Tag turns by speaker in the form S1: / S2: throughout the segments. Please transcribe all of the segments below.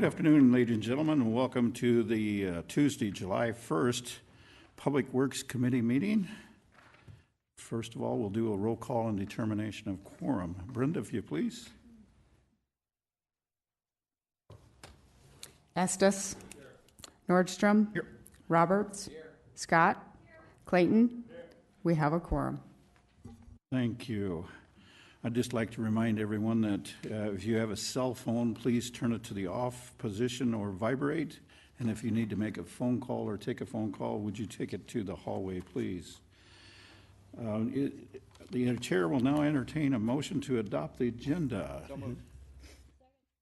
S1: Good afternoon, ladies and gentlemen, and welcome to the Tuesday, July 1st Public Works Committee meeting. First of all, we'll do a roll call and determination of quorum. Brenda, if you please.
S2: Estes. Here. Nordstrom.
S1: Here.
S2: Roberts. Here. Scott. Here. Clayton. Here. We have a quorum.
S1: Thank you. I'd just like to remind everyone that if you have a cell phone, please turn it to the off position or vibrate. And if you need to make a phone call or take a phone call, would you take it to the hallway, please? The chair will now entertain a motion to adopt the agenda.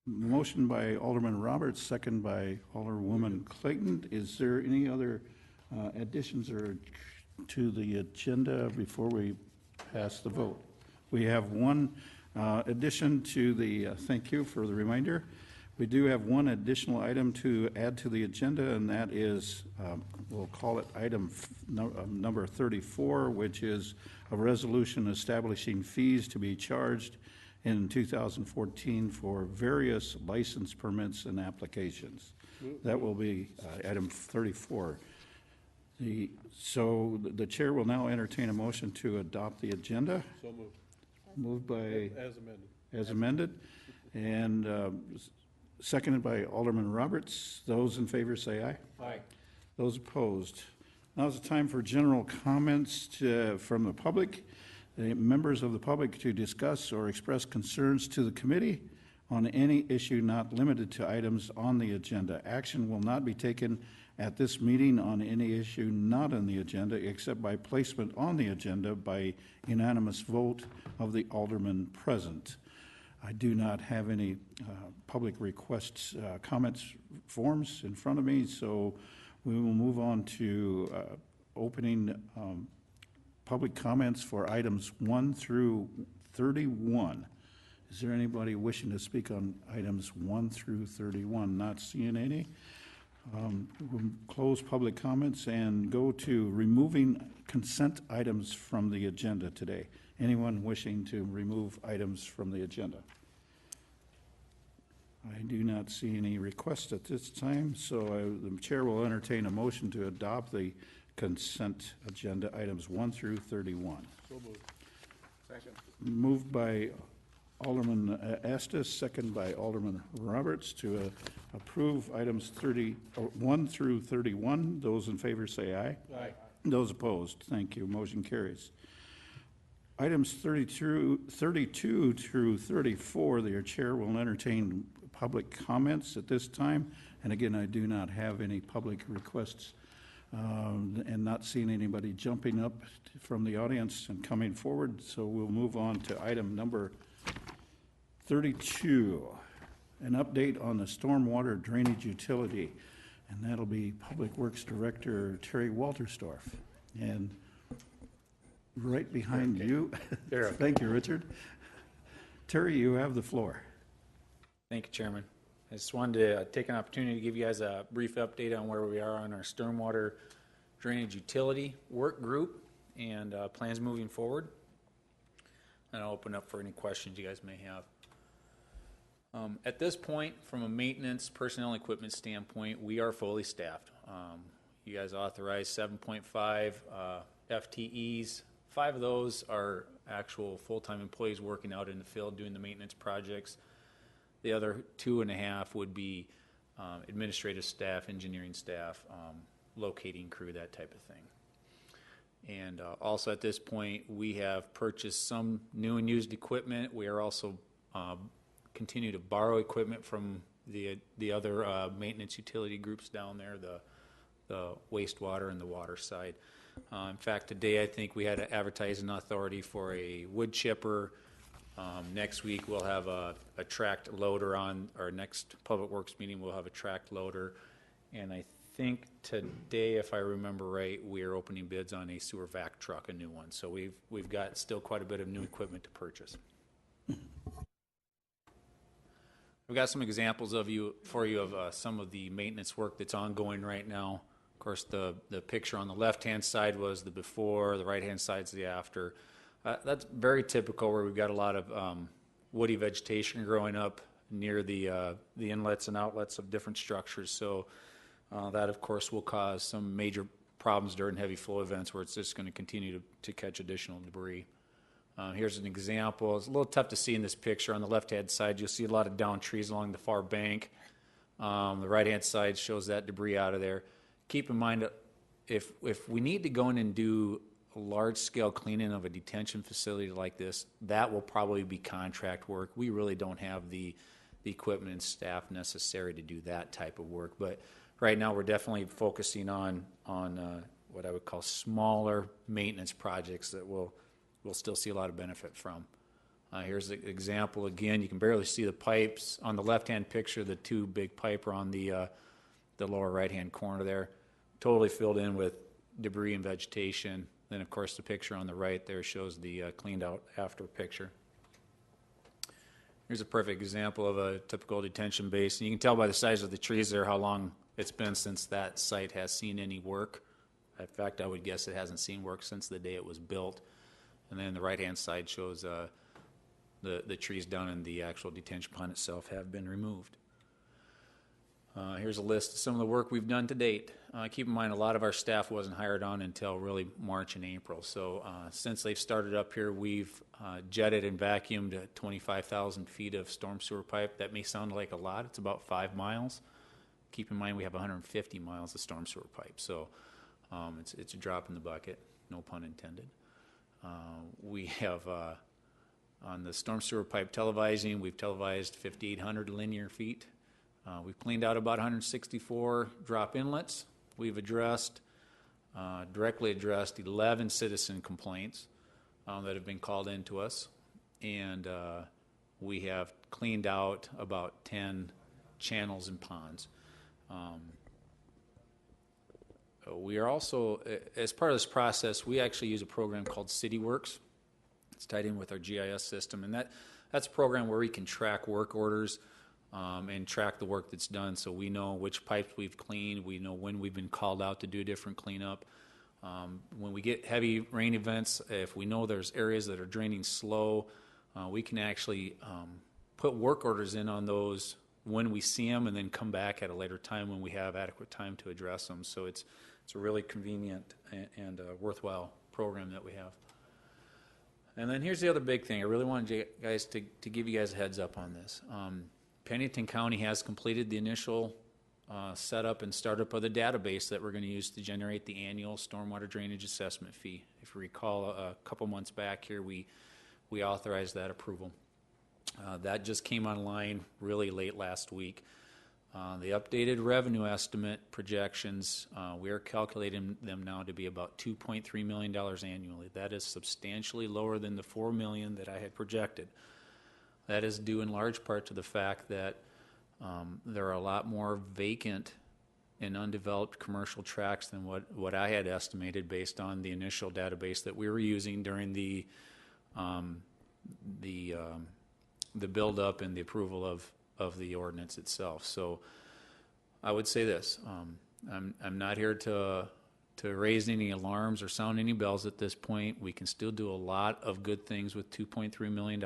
S1: Motion by Alderman Roberts, second by Alderwoman Clayton. Is there any other additions or to the agenda before we pass the vote? We have one addition to the, thank you for the reminder. We do have one additional item to add to the agenda, and that is, we'll call it item number 34, which is a resolution establishing fees to be charged in 2014 for various license permits and applications. That will be item 34. So the chair will now entertain a motion to adopt the agenda.
S3: So moved.
S1: Moved by
S3: as amended,
S1: and seconded by Alderman Roberts. Those in favor say aye.
S3: Aye.
S1: Those opposed. Now is the time for general comments from the public. The members of the public to discuss or express concerns to the committee on any issue not limited to items on the agenda. Action will not be taken at this meeting on any issue not on the agenda except by placement on the agenda by unanimous vote of the aldermen present. I do not have any public requests, comments forms in front of me, so we will move on to opening public comments for items 1 through 31. Is there anybody wishing to speak on items 1 through 31? Not seeing any. We'll close public comments and go to removing consent items from the agenda today. Anyone wishing to remove items from the agenda? I do not see any requests at this time, so the chair will entertain a motion to adopt the consent agenda items 1 through 31.
S3: so moved. Second.
S1: Moved by Alderman Estes, second by Alderman Roberts to approve items 1 through 31. Those in favor say aye.
S3: Aye.
S1: Those opposed, thank you. Motion carries. Items 32 through 34, the chair will entertain public comments at this time. And again, I do not have any public requests and not seeing anybody jumping up from the audience and coming forward. So we'll move on to item number 32, an update on the stormwater drainage utility, and that'll be Public Works Director Terry Walterstorff. And right behind you, thank you, Richard. Terry, you have the floor.
S4: Thank you, Chairman. I just wanted to take an opportunity to give you guys a brief update on where we are on our stormwater drainage utility work group and plans moving forward. And I'll open up for any questions you guys may have. At this point, from a maintenance, personnel, and equipment standpoint, we are fully staffed. You guys authorized 7.5 FTEs. 5 of those are actual full-time employees working out in the field doing the maintenance projects. The other 2.5 would be administrative staff, engineering staff, locating crew, that type of thing. And also at this point, we have purchased some new and used equipment. We are also continue to borrow equipment from the other maintenance utility groups down there, the wastewater and the water side. In fact, today I think we had an advertising authority for a wood chipper. Next week we'll have a tracked loader on our next Public Works meeting. We'll have a tracked loader, and I think today, if I remember right, we are opening bids on a sewer vac truck, a new one. So we've got still quite a bit of new equipment to purchase. We've got some examples for you of some of the maintenance work that's ongoing right now. Of course, the picture on the left-hand side was the before, the right-hand side's the after. That's very typical where we've got a lot of woody vegetation growing up near the inlets and outlets of different structures. So that, of course, will cause some major problems during heavy flow events where it's just going to continue to catch additional debris. Here's an example. It's a little tough to see in this picture. On the left-hand side, you'll see a lot of downed trees along the far bank. The right-hand side shows that debris out of there. Keep in mind, if we need to go in and do a large-scale cleaning of a detention facility like this, that will probably be contract work. We really don't have the equipment and staff necessary to do that type of work. But right now, we're definitely focusing on what I would call smaller maintenance projects that we'll still see a lot of benefit from. Here's an example again. You can barely see the pipes. On the left-hand picture, the two big pipe are on the lower right-hand corner there, totally filled in with debris and vegetation. Then, of course, the picture on the right there shows the cleaned out after picture. Here's a perfect example of a typical detention basin. You can tell by the size of the trees there how long it's been since that site has seen any work. In fact, I would guess it hasn't seen work since the day it was built. And then the right-hand side shows the trees down in the actual detention pond itself have been removed. Here's a list of some of the work we've done to date. Keep in mind, a lot of our staff wasn't hired on until really March and April. So since they've started up here, we've jetted and vacuumed 25,000 feet of storm sewer pipe. That may sound like a lot. It's about 5 miles. Keep in mind, we have 150 miles of storm sewer pipe. So it's a drop in the bucket, no pun intended. We have, on the storm sewer pipe televising, we've televised 5,800 linear feet. We've cleaned out about 164 drop inlets. We've directly addressed 11 citizen complaints that have been called in to us. And we have cleaned out about 10 channels and ponds. We are also, as part of this process, we actually use a program called CityWorks. It's tied in with our GIS system, and that's a program where we can track work orders and track the work that's done, so we know which pipes we've cleaned, we know when we've been called out to do a different cleanup. When we get heavy rain events, if we know there's areas that are draining slow, we can actually put work orders in on those when we see them and then come back at a later time when we have adequate time to address them. So it's a really convenient and worthwhile program that we have. And then here's the other big thing. I really wanted you guys to give you guys a heads up on this. Pennington County has completed the initial setup and startup of the database that we're going to use to generate the annual stormwater drainage assessment fee. If you recall, a couple months back here, we authorized that approval. That just came online really late last week. The updated revenue estimate projections, we are calculating them now to be about $2.3 million annually. That is substantially lower than the $4 million that I had projected. That is due in large part to the fact that there are a lot more vacant and undeveloped commercial tracts than what I had estimated based on the initial database that we were using during the build-up and the approval of the ordinance itself. So I would say this, I'm not here to raise any alarms or sound any bells at this point. We can still do a lot of good things with $2.3 million.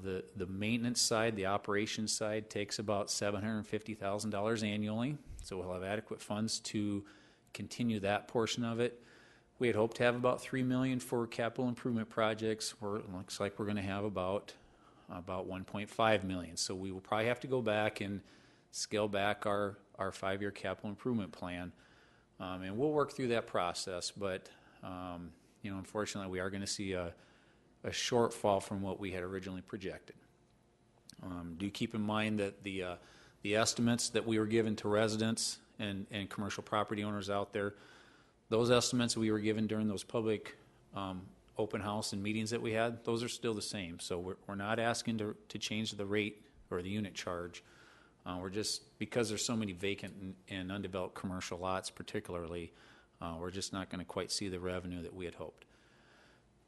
S4: The maintenance side, the operations side, takes about $750,000 annually, so we'll have adequate funds to continue that portion of it. We had hoped to have about $3 million for capital improvement projects. It looks like we're going to have about $1.5 million. So we will probably have to go back and scale back our 5-year capital improvement plan, and we'll work through that process. But unfortunately, we are going to see a shortfall from what we had originally projected. Do keep in mind that the estimates that we were given to residents and commercial property owners out there, those estimates we were given during those public open house and meetings that we had, those are still the same. So we're not asking to change the rate or the unit charge. We're just, because there's so many vacant and undeveloped commercial lots particularly, we're just not going to quite see the revenue that we had hoped.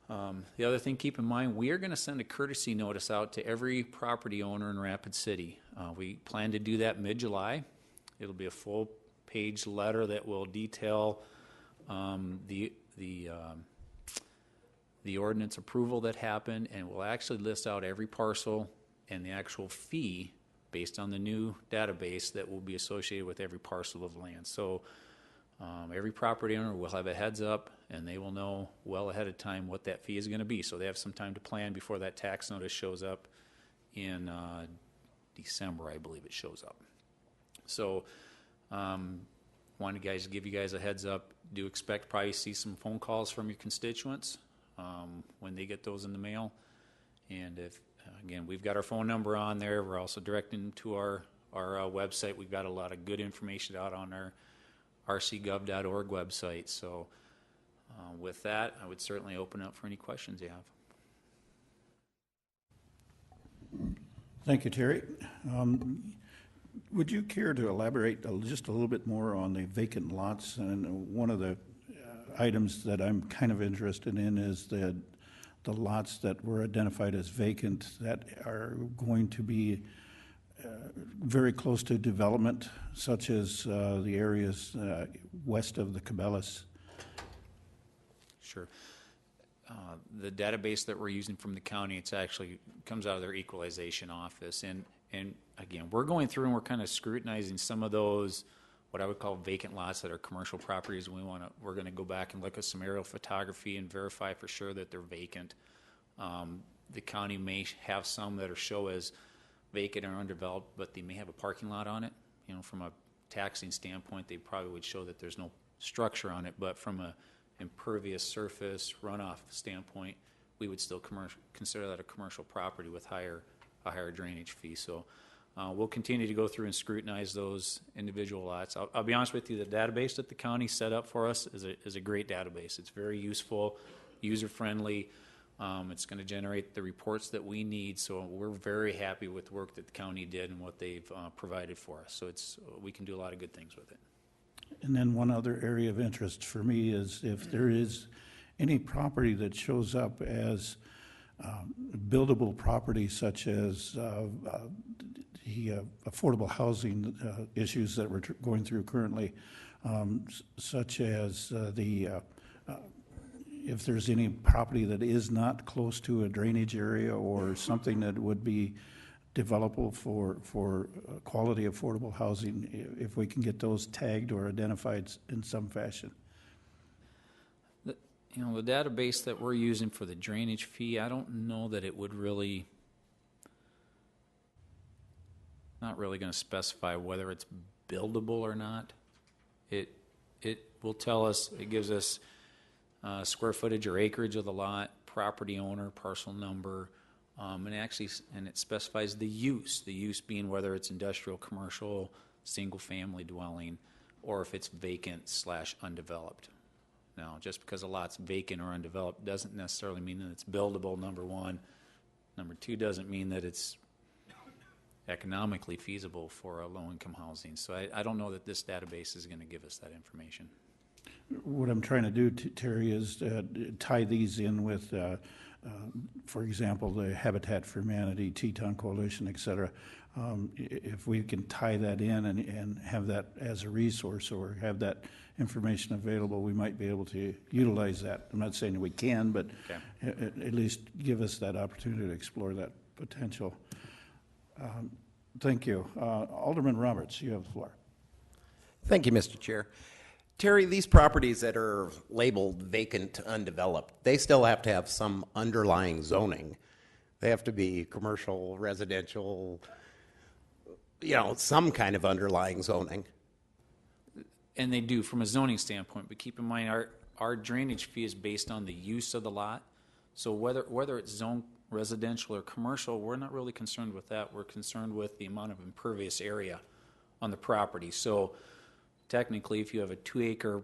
S4: The other thing, keep in mind, we are going to send a courtesy notice out to every property owner in Rapid City. We plan to do that mid-July. It'll be a full-page letter that will detail the ordinance approval that happened, and we'll actually list out every parcel and the actual fee based on the new database that will be associated with every parcel of land. So every property owner will have a heads up, and they will know well ahead of time what that fee is going to be. So they have some time to plan before that tax notice shows up in December, I believe it shows up. So wanted guys to give you guys a heads up. Do expect probably see some phone calls from your constituents when they get those in the mail. And if, again, we've got our phone number on there. We're also directing them to our website. We've got a lot of good information out on our rcgov.org website. So with that, I would certainly open up for any questions you have.
S1: Thank you, Terry. Would you care to elaborate just a little bit more on the vacant lots? And one of the items that I'm kind of interested in is the lots that were identified as vacant that are going to be very close to development, such as the areas west of the Cabela's.
S4: Sure. The database that we're using from the county, it's actually comes out of their equalization office. And again, we're going through and we're kind of scrutinizing some of those, what I would call vacant lots that are commercial properties. We're going to go back and look at some aerial photography and verify for sure that they're vacant. The county may have some that are show as vacant or undeveloped, but they may have a parking lot on it. You know, from a taxing standpoint, they probably would show that there's no structure on it, but from a impervious surface runoff standpoint, we would still consider that a commercial property with a higher drainage fee. So we'll continue to go through and scrutinize those individual lots. I'll be honest with you, the database that the county set up for us is a great database. It's very useful, user-friendly. It's going to generate the reports that we need, so we're very happy with the work that the county did and what they've provided for us. So we can do a lot of good things with it.
S1: And then one other area of interest for me is if there is any property that shows up as buildable property, such as the affordable housing issues that we're going through currently, such as if there's any property that is not close to a drainage area or something that would be developable for quality affordable housing, if we can get those tagged or identified in some fashion.
S4: The database that we're using for the drainage fee, I don't know that it would not really going to specify whether it's buildable or not. It will tell us, it gives us square footage or acreage of the lot, property owner, parcel number, and it specifies the use being whether it's industrial, commercial, single family dwelling, or if it's vacant / undeveloped. Now, just because a lot's vacant or undeveloped doesn't necessarily mean that it's buildable, number one. Number two, doesn't mean that it's economically feasible for a low-income housing. So I don't know that this database is going to give us that information.
S1: What I'm trying to do, Terry, is tie these in with, for example, the Habitat for Humanity, Teton Coalition, et cetera. If we can tie that in and have that as a resource or have that information available, we might be able to utilize that. I'm not saying we can, but okay, at least give us that opportunity to explore that potential. Thank you. Alderman Roberts, you have the floor.
S5: Thank you, Mr. Chair. Terry, these properties that are labeled vacant, undeveloped, they still have to have some underlying zoning. They have to be commercial, residential, some kind of underlying zoning.
S4: And they do from a zoning standpoint, but keep in mind our drainage fee is based on the use of the lot. So whether it's zoned residential or commercial, we're not really concerned with that. We're concerned with the amount of impervious area on the property. So technically, if you have a 2-acre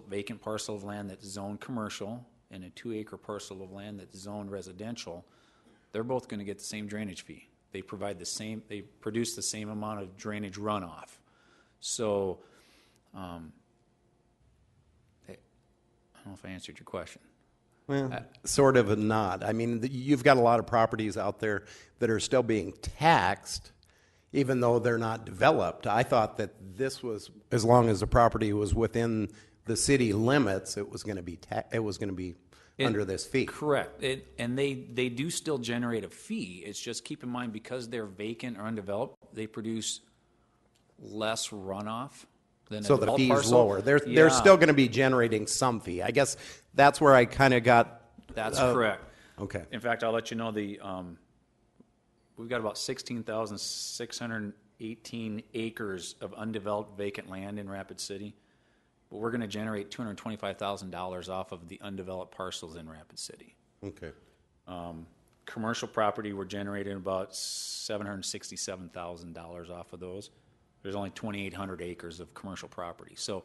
S4: vacant parcel of land that's zoned commercial and a 2-acre parcel of land that's zoned residential, they're both going to get the same drainage fee. They produce the same amount of drainage runoff. So I don't know if I answered your question.
S5: Well, sort of and not. I mean, you've got a lot of properties out there that are still being taxed, even though they're not developed. I thought that this was, as long as the property was within the city limits, it was going to be under this fee.
S4: Correct. And they do still generate a fee. It's just keep in mind, because they're vacant or undeveloped, they produce less runoff than a
S5: So the
S4: developed
S5: fee's
S4: parcel.
S5: lower. They're
S4: Yeah,
S5: still going to be generating some fee. I guess that's where I kind of got.
S4: That's correct.
S5: Okay.
S4: In fact, I'll let you know we've got about 16,618 acres of undeveloped vacant land in Rapid City, but we're going to generate $225,000 off of the undeveloped parcels in Rapid City.
S5: Okay.
S4: Commercial property, we're generating about $767,000 off of those. There's only 2,800 acres of commercial property. So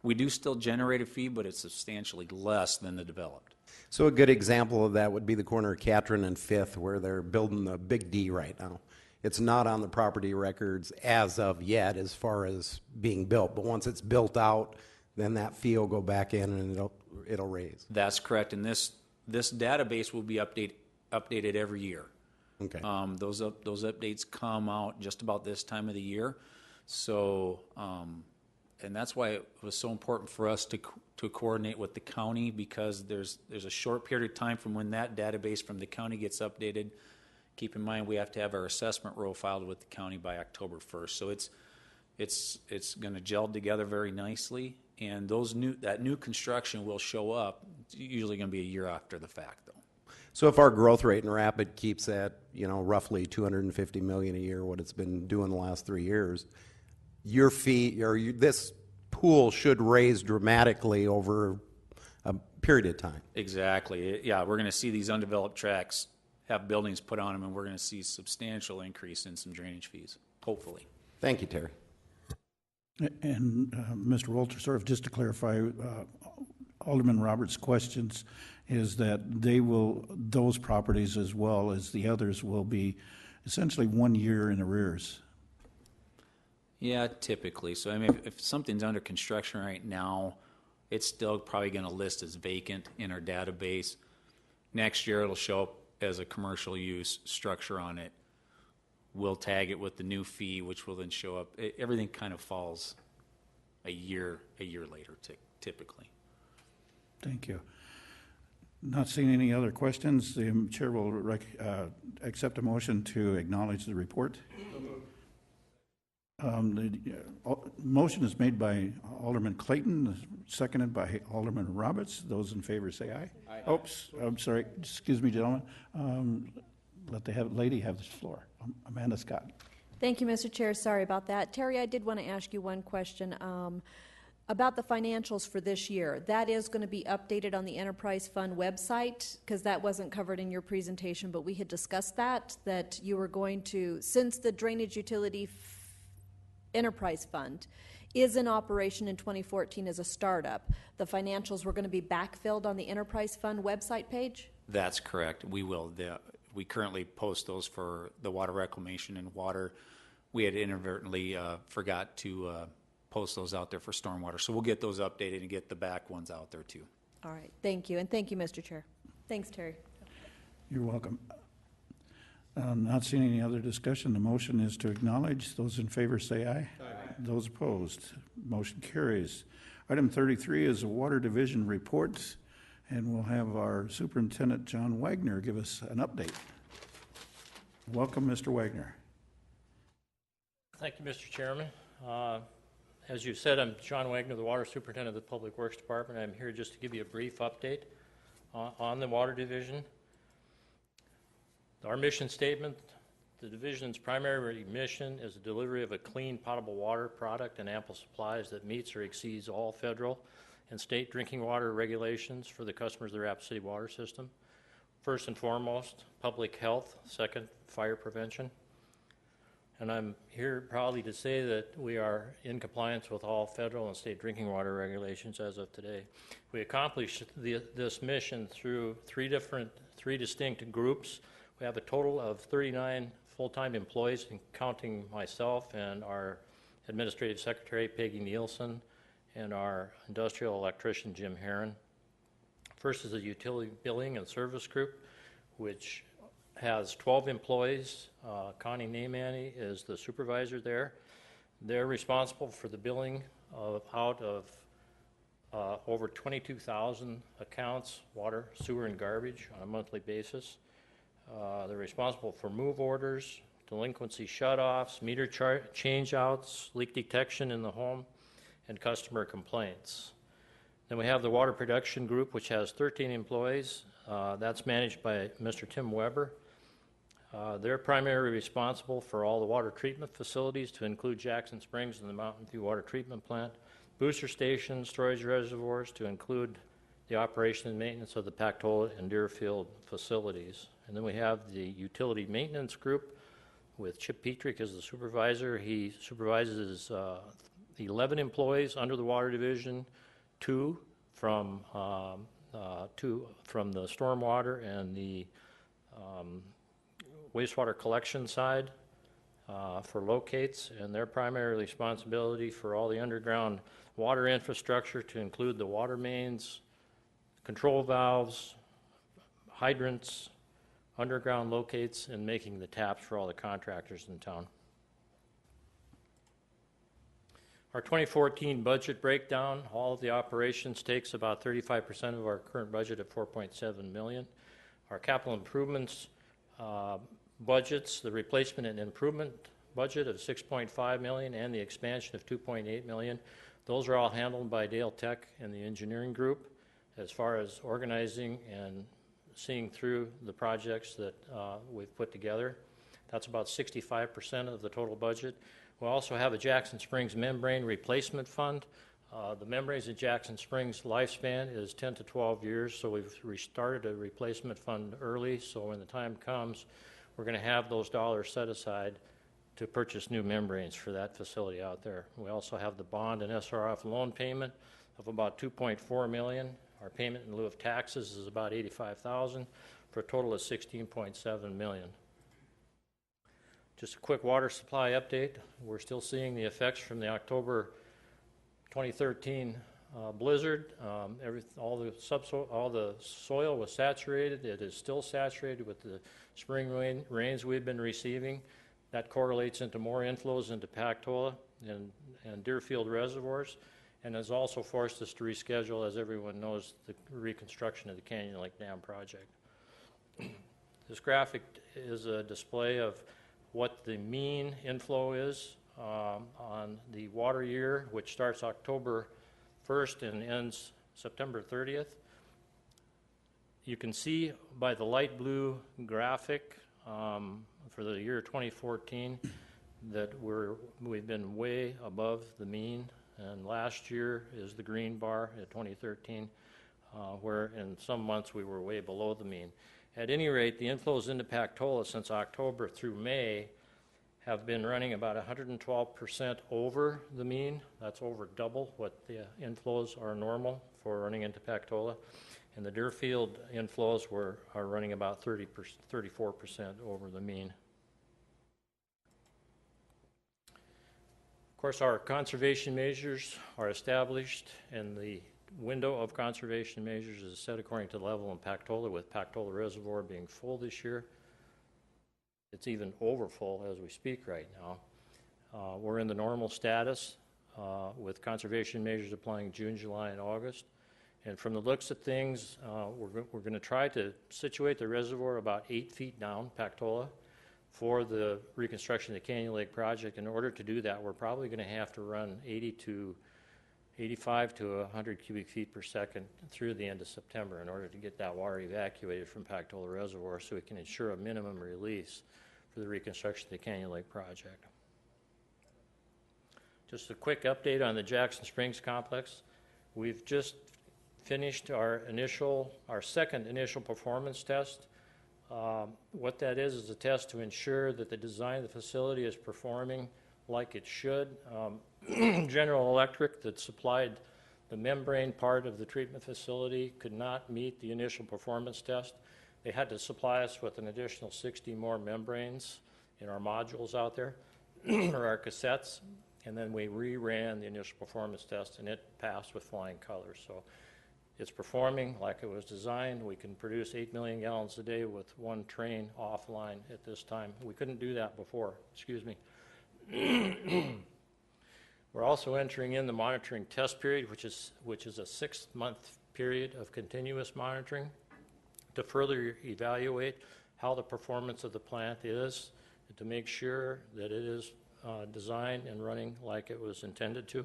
S4: we do still generate a fee, but it's substantially less than the developed.
S5: So a good example of that would be the corner of Catron and Fifth, where they're building the Big D right now. It's not on the property records as of yet as far as being built, but once it's built out, then that fee will go back in and it'll raise.
S4: That's correct, and this database will be updated every year.
S5: Okay.
S4: Those updates come out just about this time of the year, so and that's why it was so important for us to coordinate with the county, because there's a short period of time from when that database from the county gets updated. Keep in mind, we have to have our assessment roll filed with the county by October 1st, so it's going to gel together very nicely. And that new construction will show up. It's usually going to be a year after the fact, though.
S5: So if our growth rate in Rapid keeps at, roughly $250 million a year, what it's been doing the last 3 years, your fee or this pool should raise dramatically over a period of time.
S4: Exactly. Yeah, we're going to see these undeveloped tracts have buildings put on them, and we're going to see substantial increase in some drainage fees, hopefully.
S5: Thank you, Terry.
S1: And Mr. Walter, sort of just to clarify, Alderman Roberts' questions is that those properties as well as the others will be essentially 1 year in arrears.
S4: Yeah, typically. So, I mean, if something's under construction right now, it's still probably going to list as vacant in our database. Next year, it'll show up as a commercial use structure on it. We'll tag it with the new fee, which will then show up. Everything kind of falls a year later, typically.
S1: Thank you. Not seeing any other questions, the chair will accept a motion to acknowledge the report. The motion is made by Alderman Clayton, seconded by Alderman Roberts. Those in favor say aye. Aye. Oops, I'm sorry. Excuse me, gentlemen. Let the lady have the floor. Amanda Scott.
S6: Thank you, Mr. Chair. Sorry about that. Terry, I did want to ask you one question about the financials for this year. That is going to be updated on the Enterprise Fund website, because that wasn't covered in your presentation, but we had discussed that you were going to, since the Drainage Utility Enterprise Fund is in operation in 2014 as a startup, the financials were going to be backfilled on the Enterprise Fund website page?
S4: That's correct. We will. We currently post those for the water reclamation and water. We had inadvertently forgot to post those out there for stormwater. So we'll get those updated and get the back ones out there too.
S6: All right. Thank you. And thank you, Mr. Chair. Thanks, Terry.
S1: You're welcome. Not seeing any other discussion, the motion is to acknowledge. Those in favor say aye. Aye. Those opposed, motion carries. Item 33 is a Water Division report, and we'll have our Superintendent, John Wagner, give us an update. Welcome, Mr. Wagner.
S7: Thank you, Mr. Chairman. As you said, I'm John Wagner, the Water Superintendent of the Public Works Department. I'm here just to give you a brief update on the Water Division. Our mission statement, the division's primary mission is the delivery of a clean potable water product in ample supplies that meets or exceeds all federal and state drinking water regulations for the customers of the Rapid City water system. First and foremost, public health. Second, fire prevention. And I'm here proudly to say that we are in compliance with all federal and state drinking water regulations as of today. We accomplished this mission through three distinct groups. We have a total of 39 full-time employees, counting myself and our administrative secretary, Peggy Nielsen, and our industrial electrician, Jim Heron. First is the utility billing and service group, which has 12 employees. Connie Naimani is the supervisor there. They're responsible for the billing out of over 22,000 accounts, water, sewer, and garbage on a monthly basis. They're responsible for move orders, delinquency shutoffs, meter changeouts, leak detection in the home, and customer complaints. Then we have the Water Production Group, which has 13 employees. That's managed by Mr. Tim Weber. They're primarily responsible for all the water treatment facilities, to include Jackson Springs and the Mountain View Water Treatment Plant, booster stations, storage reservoirs, to include the operation and maintenance of the Pactola and Deerfield facilities. And then we have the Utility Maintenance Group with Chip Petrick as the supervisor. He supervises 11 employees under the Water Division, two from the stormwater and the wastewater collection side for locates, and their primary responsibility for all the underground water infrastructure, to include the water mains, control valves, hydrants, underground locates, and making the taps for all the contractors in town. Our 2014 budget breakdown, all of the operations takes about 35% of our current budget at $4.7 million. Our capital improvements budgets, the replacement and improvement budget of $6.5 million and the expansion of $2.8 million, those are all handled by Dale Tech and the engineering group as far as organizing and seeing through the projects that we've put together. That's about 65% of the total budget. We also have a Jackson Springs membrane replacement fund. The membranes at Jackson Springs lifespan is 10 to 12 years, so we've restarted a replacement fund early, so when the time comes, we're going to have those dollars set aside to purchase new membranes for that facility out there. We also have the bond and SRF loan payment of about $2.4 million. Our payment in lieu of taxes is about $85,000 for a total of $16.7 million. Just a quick water supply update. We're still seeing the effects from the October 2013 blizzard. All the soil was saturated. It is still saturated with the spring rains we've been receiving. That correlates into more inflows into Pactola and Deerfield reservoirs, and has also forced us to reschedule, as everyone knows, the reconstruction of the Canyon Lake Dam project. This graphic is a display of what the mean inflow is on the water year, which starts October 1st and ends September 30th. You can see by the light blue graphic for the year 2014 that we've been way above the mean, and last year is the green bar at 2013, where in some months we were way below the mean. At any rate, the inflows into Pactola since October through May have been running about 112% over the mean. That's over double what the inflows are normal for running into Pactola. And the Deerfield inflows are running about 34% over the mean. Of course, our conservation measures are established, and the window of conservation measures is set according to the level in Pactola, with Pactola Reservoir being full this year. It's even over full as we speak right now. We're in the normal status with conservation measures applying June, July, and August. And from the looks of things, we're going to try to situate the reservoir about 8 feet down Pactola for the reconstruction of the Canyon Lake project. In order to do that, we're probably going to have to run 85 to 100 cubic feet per second through the end of September in order to get that water evacuated from Pactola Reservoir so we can ensure a minimum release for the reconstruction of the Canyon Lake project. Just a quick update on the Jackson Springs complex. We've just finished our second initial performance test. What that is a test to ensure that the design of the facility is performing like it should. General Electric, that supplied the membrane part of the treatment facility, could not meet the initial performance test. They had to supply us with an additional 60 more membranes in our modules out there, or our cassettes, and then we reran the initial performance test, and it passed with flying colors. So it's performing like it was designed. We can produce 8 million gallons a day with one train offline at this time. We couldn't do that before, excuse me. We're also entering in the monitoring test period, which is a 6-month period of continuous monitoring to further evaluate how the performance of the plant is and to make sure that it is designed and running like it was intended to.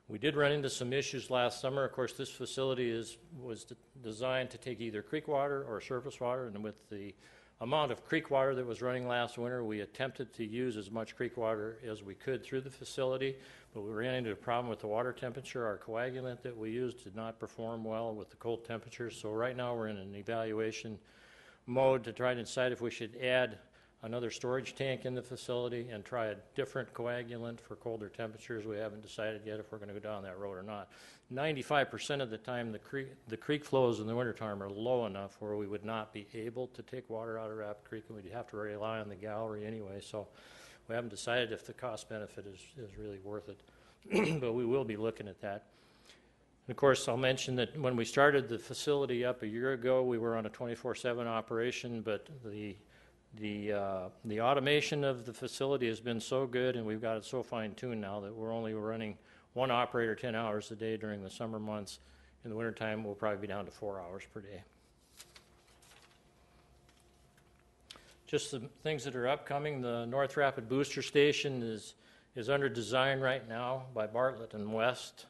S7: We did run into some issues last summer. Of course, this facility was designed to take either creek water or surface water, and with the amount of creek water that was running last winter, we attempted to use as much creek water as we could through the facility, but we ran into a problem with the water temperature. Our coagulant that we used did not perform well with the cold temperatures, so right now we're in an evaluation mode to try to decide if we should add another storage tank in the facility and try a different coagulant for colder temperatures. We haven't decided yet if we're going to go down that road or not. 95% of the time, the creek flows in the wintertime are low enough where we would not be able to take water out of Rapid Creek, and we'd have to rely on the gallery anyway. So we haven't decided if the cost benefit is really worth it, but we will be looking at that. And of course, I'll mention that when we started the facility up a year ago, we were on a 24/7 operation, but the automation of the facility has been so good, and we've got it so fine-tuned now that we're only running one operator 10 hours a day during the summer months. In the wintertime, we'll probably be down to 4 hours per day. Just some things that are upcoming. The North Rapid Booster Station is under design right now by Bartlett and West.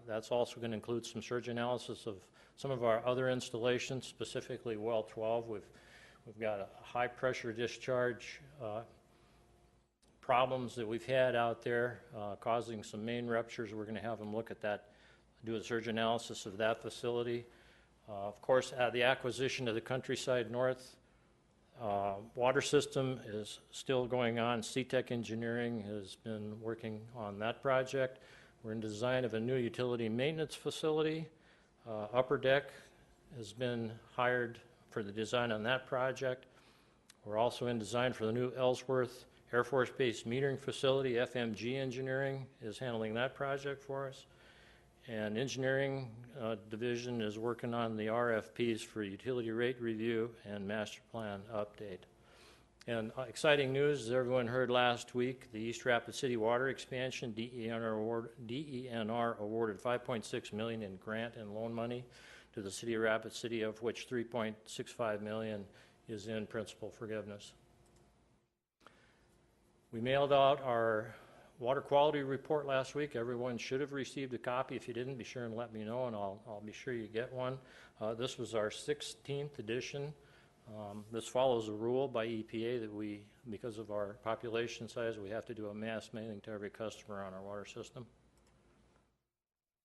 S7: That's also going to include some surge analysis of some of our other installations, specifically well 12. We've got a high pressure discharge problems that we've had out there causing some main ruptures. We're going to have them look at that, do a surge analysis of that facility. Of course, the acquisition of the Countryside North water system is still going on. CTEC Engineering has been working on that project. We're in design of a new utility maintenance facility. Upper Deck has been hired for the design on that project. We're also in design for the new Ellsworth Air Force Base metering facility. FMG Engineering is handling that project for us. And engineering division is working on the RFPs for utility rate review and master plan update. And exciting news, as everyone heard last week, the East Rapid City Water Expansion, DENR awarded $5.6 million in grant and loan money to the City of Rapid City, of which $3.65 million is in principal forgiveness. We mailed out our water quality report last week. Everyone should have received a copy. If you didn't, be sure and let me know, and I'll be sure you get one. This was our 16th edition. This follows a rule by EPA that because of our population size, we have to do a mass mailing to every customer on our water system.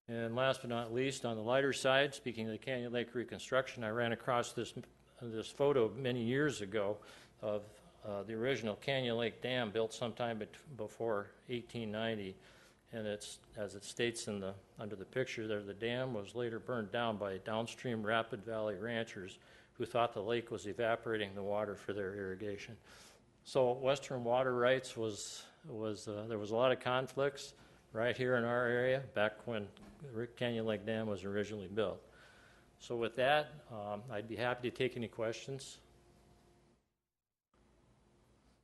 S7: And last but not least, on the lighter side, speaking of the Canyon Lake reconstruction, I ran across this photo many years ago of the original Canyon Lake Dam, built sometime before 1890, and as it states under the picture there, the dam was later burned down by downstream Rapid Valley ranchers who thought the lake was evaporating the water for their irrigation. So Western Water Rights there was a lot of conflicts right here in our area back when the Canyon Lake Dam was originally built. So with that, I'd be happy to take any questions.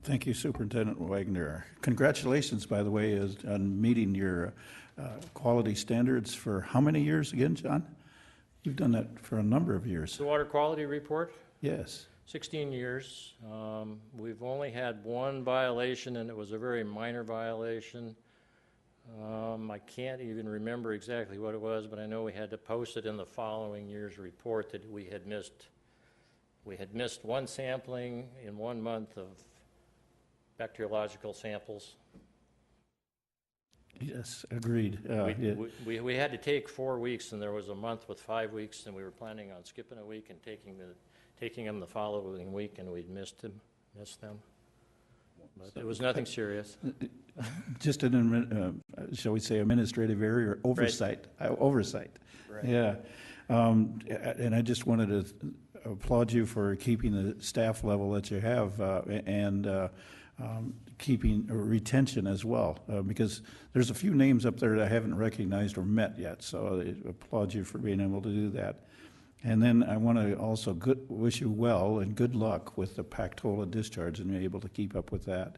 S1: Thank you, Superintendent Wagner. Congratulations, by the way, on meeting your quality standards for how many years again, John? You've done that for a number of years.
S7: The water quality report?
S1: Yes.
S7: 16 years. We've only had one violation, and it was a very minor violation. I can't even remember exactly what it was, but I know we had to post it in the following year's report that we had missed one sampling in 1 month of bacteriological samples.
S1: Yes, agreed.
S7: We had to take 4 weeks, and there was a month with 5 weeks, and we were planning on skipping a week and taking them the following week, and we'd missed them. But it was nothing serious.
S1: Just shall we say, administrative error or oversight?
S7: Right.
S1: Oversight.
S7: Right.
S1: Yeah. And I just wanted to applaud you for keeping the staff level that you have and keeping retention as well, because there's a few names up there that I haven't recognized or met yet. So I applaud you for being able to do that. And then I want to also wish you well and good luck with the Pactola discharge and being able to keep up with that.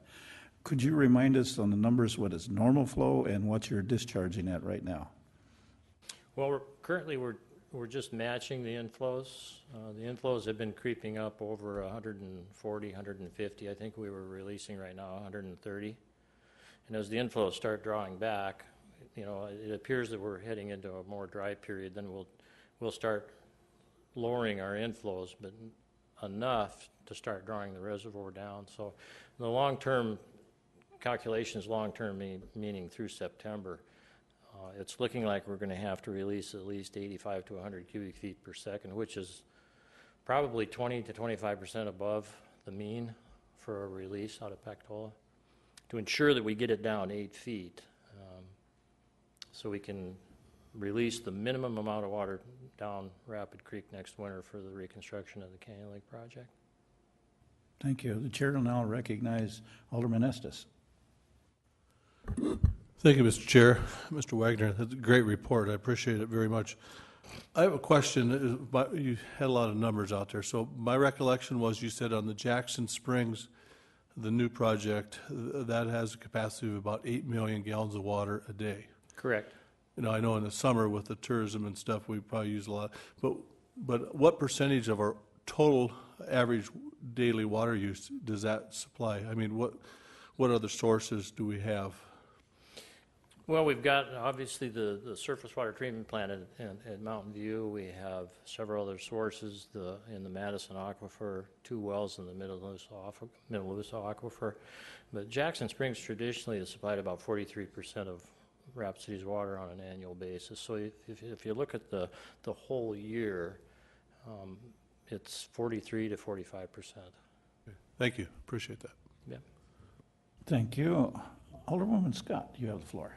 S1: Could you remind us on the numbers, what is normal flow and what you're discharging at right now?
S7: Well, we're just matching the inflows. The inflows have been creeping up over 140, 150. I think we were releasing right now 130. And as the inflows start drawing back, it appears that we're heading into a more dry period. Then we'll start lowering our inflows, but enough to start drawing the reservoir down. So the long-term calculations, long-term meaning through September, it's looking like we're going to have to release at least 85 to 100 cubic feet per second, which is probably 20 to 25% above the mean for a release out of Pactola, to ensure that we get it down 8 feet, so we can release the minimum amount of water down Rapid Creek next winter for the reconstruction of the Canyon Lake project.
S1: Thank you. The chair will now recognize Alderman Estes.
S8: Thank you, Mr. Chair. Mr. Wagner, that's a great report. I appreciate it very much. I have a question. You had a lot of numbers out there. So my recollection was you said on the Jackson Springs, the new project, that has a capacity of about 8 million gallons of water a day.
S7: Correct.
S8: I know in the summer with the tourism and stuff, we probably use a lot. But what percentage of our total average daily water use does that supply? I mean, what other sources do we have?
S7: Well, we've got obviously the surface water treatment plant at Mountain View. We have several other sources in the Madison Aquifer, 2 wells in the Middle Luso Aquifer. But Jackson Springs traditionally has supplied about 43% of Rapid City's water on an annual basis. So if you look at the whole year, it's 43 to 45%.
S8: Thank you. Appreciate that.
S7: Yeah.
S1: Thank you. Alderwoman Scott, you have the floor.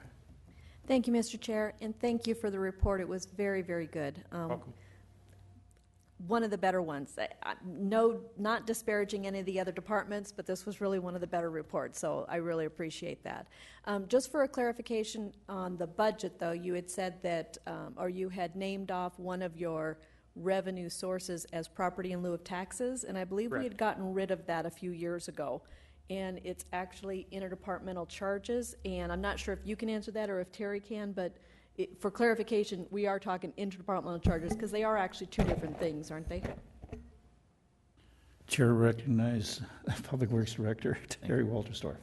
S6: Thank you, Mr. Chair, and thank you for the report. It was very, very good.
S7: Welcome.
S6: One of the better ones. No, not disparaging any of the other departments, but this was really one of the better reports, so I really appreciate that. Just for a clarification on the budget, though, you had said that, or you had named off one of your revenue sources as property in lieu of taxes, and I believe we had gotten rid of that a few years ago. And it's actually interdepartmental charges, and I'm not sure if you can answer that or if Terry can, but for clarification, we are talking interdepartmental charges because they are actually 2 different things, aren't they?
S1: Chair recognize Public Works Director Terry Walterstorff.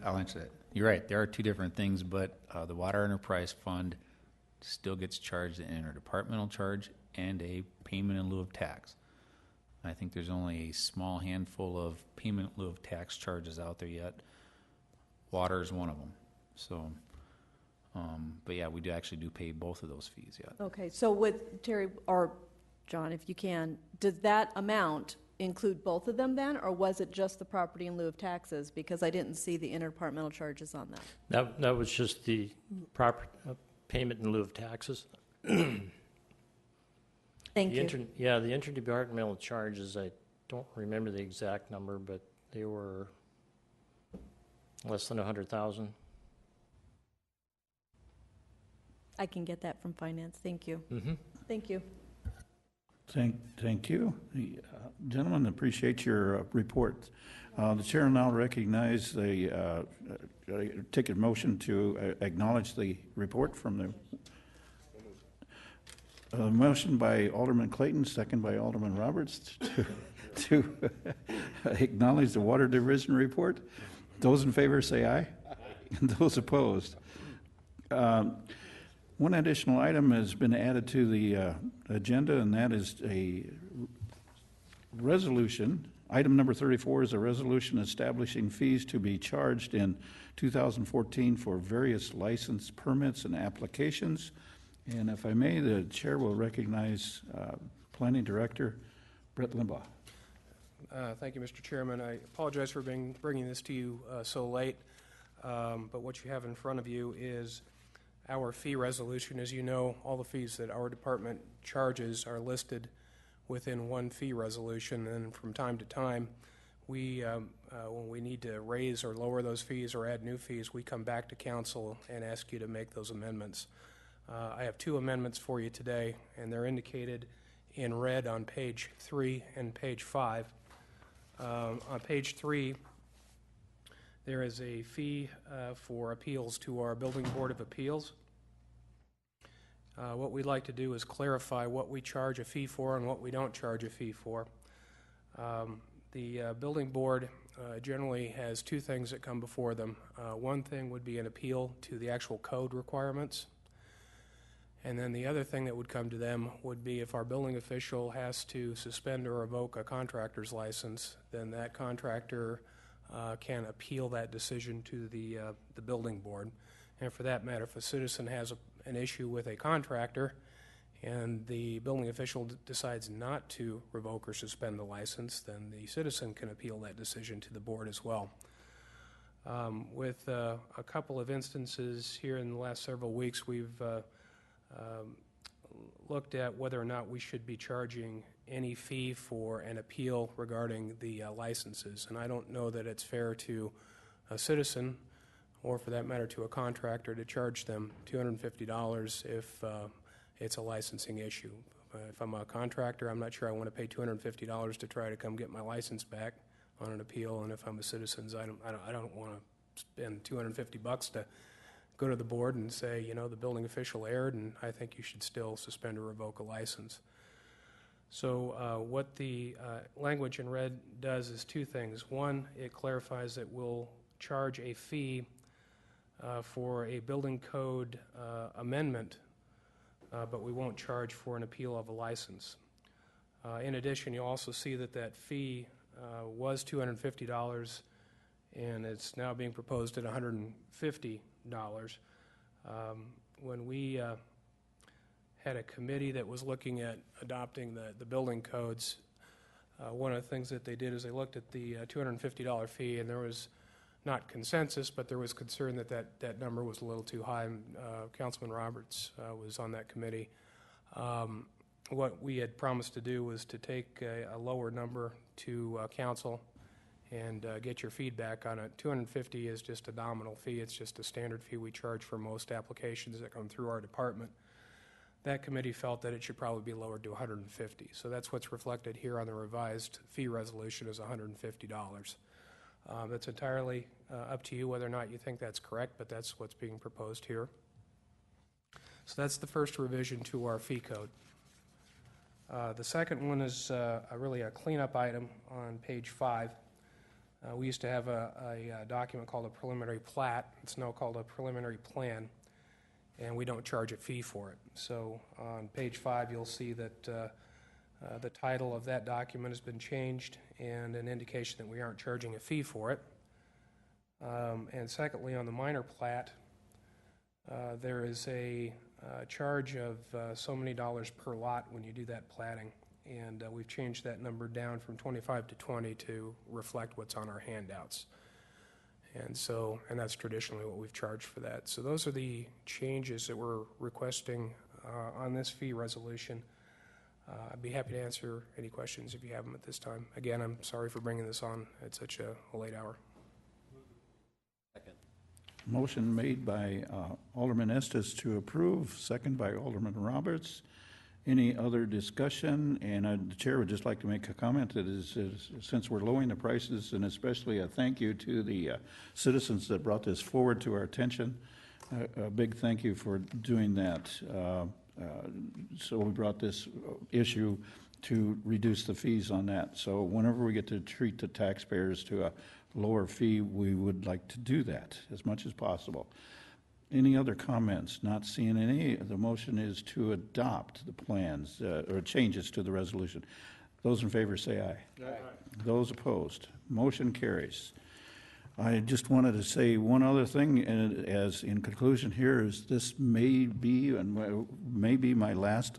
S9: I'll answer that. You're right. There are 2 different things, but the Water Enterprise Fund still gets charged an interdepartmental charge and a payment in lieu of tax. I think there's only a small handful of payment in lieu of tax charges out there yet. Water is one of them. So, but yeah, we do pay both of those fees yet.
S6: Okay, so with Terry, or John, if you can, does that amount include both of them then, or was it just the property in lieu of taxes? Because I didn't see the interdepartmental charges on that.
S7: That was just the proper payment in lieu of taxes.
S6: Thank you.
S7: The interdepartmental charges, I don't remember the exact number, but they were less than 100,000.
S6: I can get that from finance. Thank you.
S7: Mm-hmm.
S6: Thank you.
S1: Thank you. Gentlemen, appreciate your report. The chair will now recognize take a motion to acknowledge the report from the motion by Alderman Clayton, second by Alderman Roberts to acknowledge the Water Division report. Those in favor say aye. And those opposed. One additional item has been added to the agenda, and that is a resolution. Item number 34 is a resolution establishing fees to be charged in 2014 for various license permits and applications. And if I may, the chair will recognize Planning Director Brett Limbaugh.
S10: Thank you, Mr. Chairman. I apologize for bringing this to you so late, but what you have in front of you is our fee resolution. As you know, all the fees that our department charges are listed within one fee resolution, and from time to time, when we need to raise or lower those fees or add new fees, we come back to council and ask you to make those amendments. I have 2 amendments for you today, and they're indicated in red on page 3 and page 5. On page 3, There is a fee for appeals to our Building Board of Appeals. What we'd like to do is clarify what we charge a fee for and what we don't charge a fee for. The Building Board generally has two things that come before them. One thing would be an appeal to the actual code requirements. And then the other thing that would come to them would be if our building official has to suspend or revoke a contractor's license, then that contractor can appeal that decision to the Building Board. And for that matter, if a citizen has an issue with a contractor and the building official decides not to revoke or suspend the license, then the citizen can appeal that decision to the board as well. With a couple of instances here in the last several weeks, we've looked at whether or not we should be charging any fee for an appeal regarding the licenses. And I don't know that it's fair to a citizen, or for that matter to a contractor, to charge them $250 if it's a licensing issue. If I'm a contractor, I'm not sure I want to pay $250 to try to come get my license back on an appeal. And if I'm a citizen, I don't want to spend $250 to go to the board and say, you know, the building official erred, and I think you should still suspend or revoke a license. So what the language in red does is two things. One, it clarifies that we'll charge a fee for a building code amendment, but we won't charge for an appeal of a license. In addition, you'll also see that that fee was $250, and it's now being proposed at $150. When we had a committee that was looking at adopting the building codes, one of the things that they did is they looked at the $250 fee, and there was not consensus, but there was concern that that number was a little too high, and Councilman Roberts was on that committee. What we had promised to do was to take a lower number to council and get your feedback on it. $250 is just a nominal fee. It's just a standard fee we charge for most applications that come through our department. That committee felt that it should probably be lowered to $150. So that's what's reflected here on the revised fee resolution is $150. That's entirely up to you whether or not you think that's correct, but that's what's being proposed here. So that's the first revision to our fee code. The second one is really a cleanup item on page 5. We used to have a document called a preliminary plat. It's now called a preliminary plan, and we don't charge a fee for it. So on page 5, you'll see that the title of that document has been changed and an indication that we aren't charging a fee for it. And secondly, on the minor plat, there is a charge of so many dollars per lot when you do that platting. And we've changed that number down from 25 to 20 to reflect what's on our handouts. And that's traditionally what we've charged for that. So those are the changes that we're requesting on this fee resolution. I'd be happy to answer any questions if you have them at this time. Again, I'm sorry for bringing this on at such a late hour.
S5: Second.
S1: Motion made by Alderman Estes to approve, second by Alderman Roberts. Any other discussion? And the chair would just like to make a comment that is since we're lowering the prices, and especially a thank you to the citizens that brought this forward to our attention. A big thank you for doing that. So we brought this issue to reduce the fees on that. So whenever we get to treat the taxpayers to a lower fee, we would like to do that as much as possible. Any other comments? Not seeing any. The motion is to adopt the plans or changes to the resolution. Those in favor say aye. Aye. Those opposed, motion carries. I just wanted to say one other thing, and as in conclusion here, is this may be my last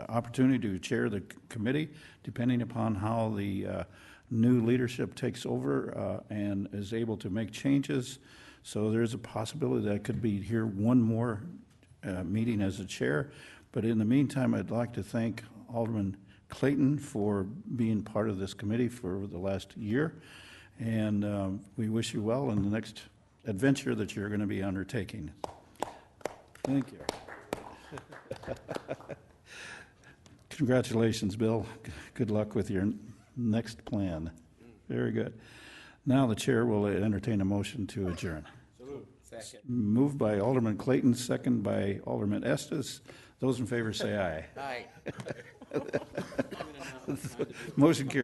S1: opportunity to chair the committee, depending upon how the new leadership takes over and is able to make changes. So there's a possibility that I could be here one more meeting as a chair. But in the meantime, I'd like to thank Alderman Clayton for being part of this committee for the last year. And we wish you well in the next adventure that you're going to be undertaking. Thank you. Congratulations, Bill. Good luck with your next plan. Very good. Now the chair will entertain a motion to adjourn.
S5: Second.
S1: Moved by Alderman Clayton, second by Alderman Estes. Those in favor say aye.
S5: Aye.
S1: Motion carries.